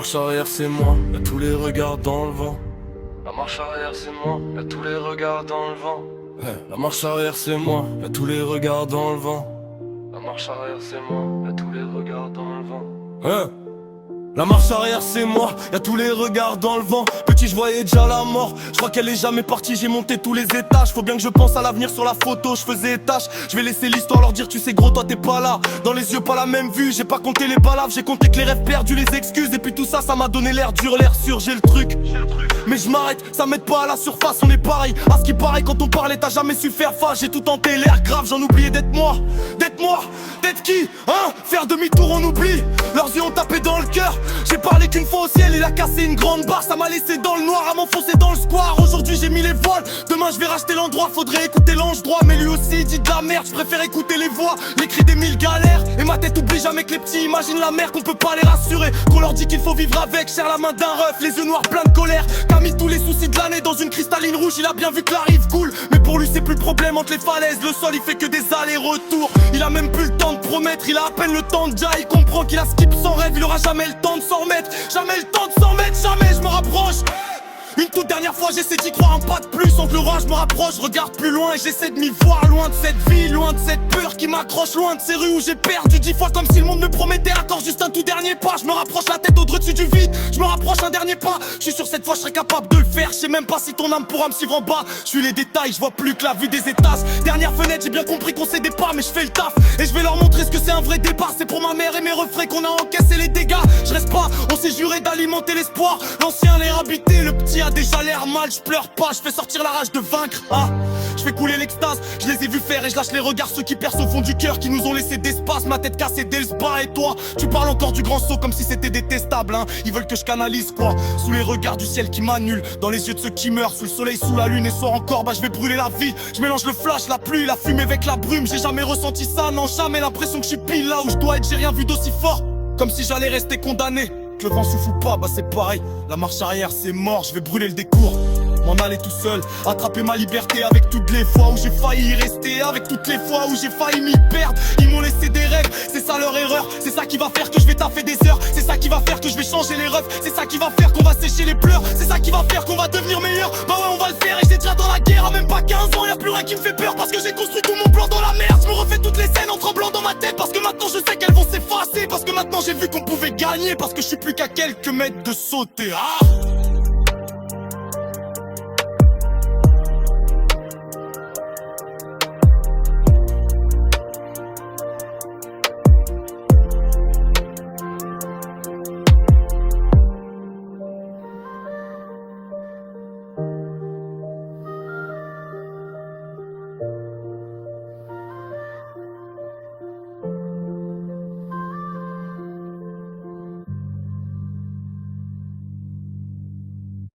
marche arrière c'est moi, y'a tous les regards dans le vent. La marche arrière c'est moi, y'a tous les regards dans le vent. La marche arrière c'est moi, y'a tous les regards dans le vent. La marche arrière c'est moi, y'a tous les regards dans le vent. La marche arrière c'est moi, y'a tous les regards dans le vent. Petit je voyais déjà la mort, je crois qu'elle est jamais partie, j'ai monté tous les étages. Faut bien que je pense à l'avenir sur la photo, je faisais étage. Je vais laisser l'histoire leur dire tu sais gros toi t'es pas là. Dans les yeux pas la même vue, j'ai pas compté les balaves. J'ai compté que les rêves perdus, les excuses. Et puis tout ça, ça m'a donné l'air dur, l'air sûr, j'ai le truc. Mais je m'arrête, ça m'aide pas à la surface, on est pareil. À ce qui paraît quand on parlait t'as jamais su faire face. J'ai tout tenté, l'air grave, j'en oubliais d'être moi. D'être qui, hein? Faire demi-tour on oublie. Leurs yeux ont tapé dans le cœur. J'ai parlé qu'une fois au ciel, il a cassé une grande barre. Ça m'a laissé dans le noir, à m'enfoncer dans le square. Aujourd'hui j'ai mis les voiles, demain je vais racheter l'endroit. Faudrait écouter l'ange droit, mais lui aussi il dit de la merde. Je préfère écouter les voix, les cris des mille galères. Et ma tête oublie jamais que les petits imaginent la mer, qu'on peut pas les rassurer, qu'on leur dit qu'il faut vivre avec. Serre la main d'un ref, les yeux noirs pleins de colère. Qu'a mis tous les soucis de l'année dans une cristalline rouge. Il a bien vu que la rive coule, mais pour lui c'est plus le problème entre les falaises. Le sol il fait que des allers-retours. Il a même plus le temps de promettre, il a à peine le temps de déjà. Il comprend qu'il a skip son rêve, il aura jamais le temps de s'en remettre. Jamais le temps de s'en mettre, jamais je me rapproche. Une toute dernière fois j'essaie d'y croire, un pas de plus. Entre le roi je me rapproche, je regarde plus loin. Et j'essaie de m'y voir, loin de cette vie, loin de cette peur qui m'accroche. Loin de ces rues où j'ai perdu 10 fois, comme si le monde me promettait encore juste un tout dernier pas. Je me rapproche la tête au-dessus du vide, je me rapproche un dernier pas. Je suis sûr cette fois je serai capable de le faire. Je sais même pas si ton âme pourra me suivre en bas. Je suis les détails, je vois plus que la vue des étages. Dernière fenêtre, j'ai bien compris qu'on s'aidait pas, mais je fais le taf. Et je vais leur montrer ce que c'est un vrai départ. C'est pour ma mère et mes refrains qu'on a encaissé les dégâts. Je reste pas, on s'est juré d'alimenter l'espoir. L'ancien l'air habité, le petit a déjà l'air mal. Je pleure pas, je fais sortir la rage de vaincre. Je fais couler l'extase, je les ai vus faire et je lâche les regards. Ceux qui percent au fond du cœur, qui nous ont laissé d'espace. Ma tête cassée dès le spa. Et toi, tu parles encore du grand saut comme si c'était détestable, hein. Ils veulent que je canalise quoi, sous les regards du ciel qui m'annule. Dans les yeux de ceux qui meurent, sous le soleil, sous la lune. Et soir encore, bah je vais brûler la vie. Je mélange le flash, la pluie, la fumée avec la brume. J'ai jamais ressenti ça, non jamais. L'impression que je suis pile là où je dois être. J'ai rien vu d'aussi fort, comme si j'allais rester condamné. Que le vent souffle ou pas, bah c'est pareil. La marche arrière c'est mort, je vais brûler le décours. M'en aller tout seul, attraper ma liberté. Avec toutes les fois où j'ai failli y rester, avec toutes les fois où j'ai failli m'y perdre. Ils m'ont laissé des rêves, c'est ça leur erreur. C'est ça qui va faire que je vais taffer des heures. C'est ça qui va faire que je vais changer les refs. C'est ça qui va faire qu'on va sécher les pleurs. C'est ça qui va faire qu'on va devenir meilleur. Bah ouais on va le faire et j'étais déjà dans la guerre. À même pas 15 ans, y'a plus rien qui me fait peur. Parce que j'ai construit tout mon plan dans la merde. Je me refais toutes les scènes en tremblant dans ma tête. Parce que maintenant je sais qu'elles vont s'effacer. Parce que maintenant j'ai vu qu'on pouvait gagner. Parce que je suis plus qu'à quelques mètres de sauter.